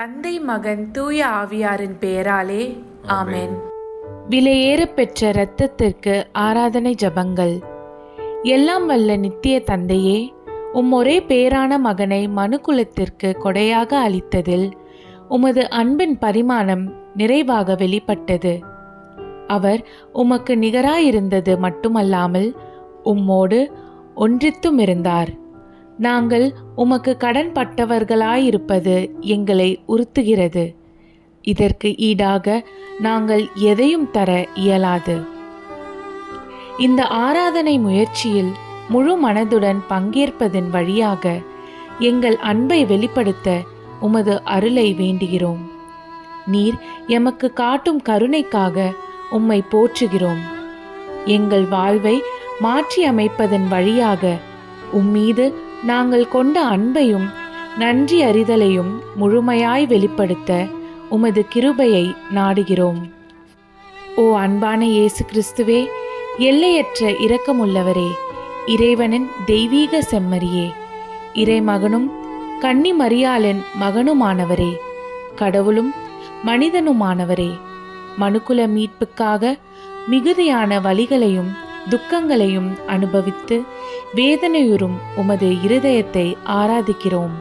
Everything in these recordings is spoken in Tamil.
தந்தை மகன் தூய ஆவியாரின் பெயராலே ஆமென். விலையேற பெற்ற இரத்தத்திற்கு ஆராதனை ஜபங்கள். எல்லாம் வல்ல நித்திய தந்தையே, ஒரே பேரான மகனை மனுக்குலத்திற்கு கொடையாக அளித்ததில் உமது அன்பின் பரிமாணம் நிறைவாக வெளிப்பட்டது. அவர் உமக்கு நிகராயிருந்தது மட்டுமல்லாமல் உம்மோடு ஒன்றித்தும் இருந்தார். நாங்கள் உமக்கு கடன் பட்டவர்களாயிருப்பது எங்களை உறுத்துகிறது. இதற்கு ஈடாக நாங்கள் எதையும் தர இயலாது. இந்த ஆராதனை முயற்சியில் முழு மனதுடன் பங்கேற்பதன் வழியாக எங்கள் அன்பை வெளிப்படுத்த உமது அருளை வேண்டுகிறோம். நீர் எமக்கு காட்டும் கருணைக்காக உம்மை போற்றுகிறோம். எங்கள் வாழ்வை மாற்றி அமைப்பதன் வழியாக உம்மீது நாங்கள் கொண்ட அன்பையும் நன்றி அறிதலையும் முழுமையாய் வெளிப்படுத்த உமது கிருபையை நாடுகிறோம். ஓ அன்பான இயேசு கிறிஸ்துவே, எல்லையற்ற இரக்கமுள்ளவரே, இறைவனின் தெய்வீக செம்மறியே, இறைமகனும் கன்னி மரியாளின் மகனுமானவரே, கடவுளும் மனிதனுமானவரே, மனுக்குல மீட்புக்காக மிகுதியான வலிகளையும் துக்கங்களையும் அனுபவித்து வேதனையுறும் உமது இருதயத்தை ஆராதிக்கிறோம்.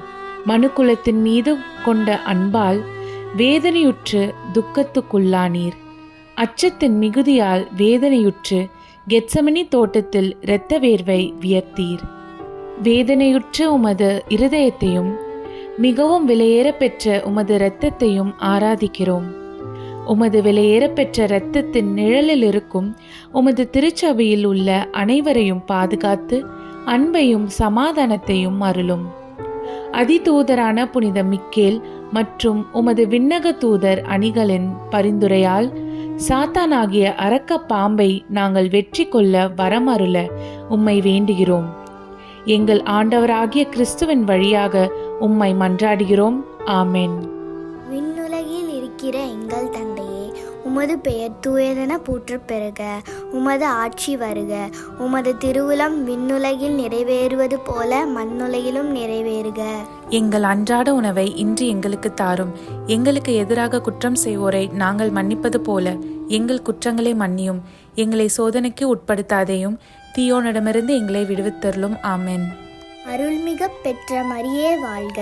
மனுக்குலத்தின் மீது கொண்ட அன்பால் வேதனையுற்று துக்கத்துக்குள்ளானீர். அச்சத்தின் மிகுதியால் வேதனையுற்று கெத்சமனி தோட்டத்தில் இரத்த வேர்வை வியர்த்தீர். வேதனையுற்ற உமது இருதயத்தையும் மிகவும் விலையேற பெற்ற உமது இரத்தத்தையும் ஆராதிக்கிறோம். உமது விலையேற பெற்ற இரத்தத்தின் நிழலில் இருக்கும் உமது திருச்சபையில் உள்ள அனைவரையும் பாதுகாத்து அன்பையும் சமாதானத்தையும் அருளும். அதிதூதரான புனித மிக்கேல் மற்றும் உமது விண்ணக தூதர் அணிகளின் பரிந்துரையால் சாத்தானாகிய அரக்க பாம்பை நாங்கள் வெற்றி கொள்ள வரமருள உம்மை வேண்டுகிறோம். எங்கள் ஆண்டவராகிய கிறிஸ்துவின் வழியாக உம்மை மன்றாடுகிறோம். ஆமென். விண்ணுலகில் இருக்கிற எங்கள் தந்தையே, உமது பெயர் தூயதென போற்றப் பெறுக. உமது ஆட்சி வருக. உமது திருவுளம் விண்ணுலகில் நிறைவேறுவது போல மண்ணுலகிலும் நிறைவேறுக. எங்கள் அன்றாட உணவை இன்று எங்களுக்கு தாரும். எங்களுக்கு எதிராக குற்றம் செய்வோரை நாங்கள் மன்னிப்பது போல எங்கள் குற்றங்களை மன்னியும். எங்களை சோதனைக்கு உட்படுத்தாதேயும், தீயோனிடமிருந்து எங்களை விடுவித்தருளும். ஆமென். அருள்மிக பெற்ற மரியே வாழ்க.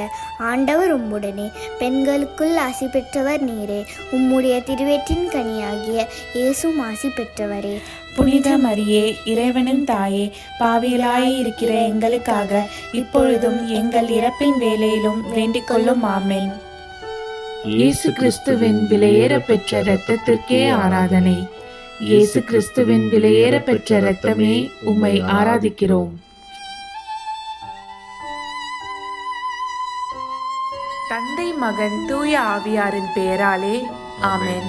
ஆண்டவர் உம்முடனே, பெண்களுக்குள் ஆசி பெற்றவர் நீரே. உம்முடைய திருவேற்றின் கனியாகிய இயேசுவும் ஆசி பெற்றவரே. புனித மரியே, இறைவனின் தாயே, பாவிகளாய் இருக்கிற எங்களுக்காக இப்பொழுதும் எங்கள் இறப்பின் வேளையிலும் வேண்டிக் கொள்ளும். ஆமென். இயேசு கிறிஸ்துவின் விலையேற பெற்ற இரத்தத்திற்கே ஆராதனை. இயேசு கிறிஸ்துவின் விலையேற பெற்ற இரத்தமே, உம்மை ஆராதிக்கிறோம். தந்தை மகன் தூய ஆவியாரின் பெயராலே ஆமென்.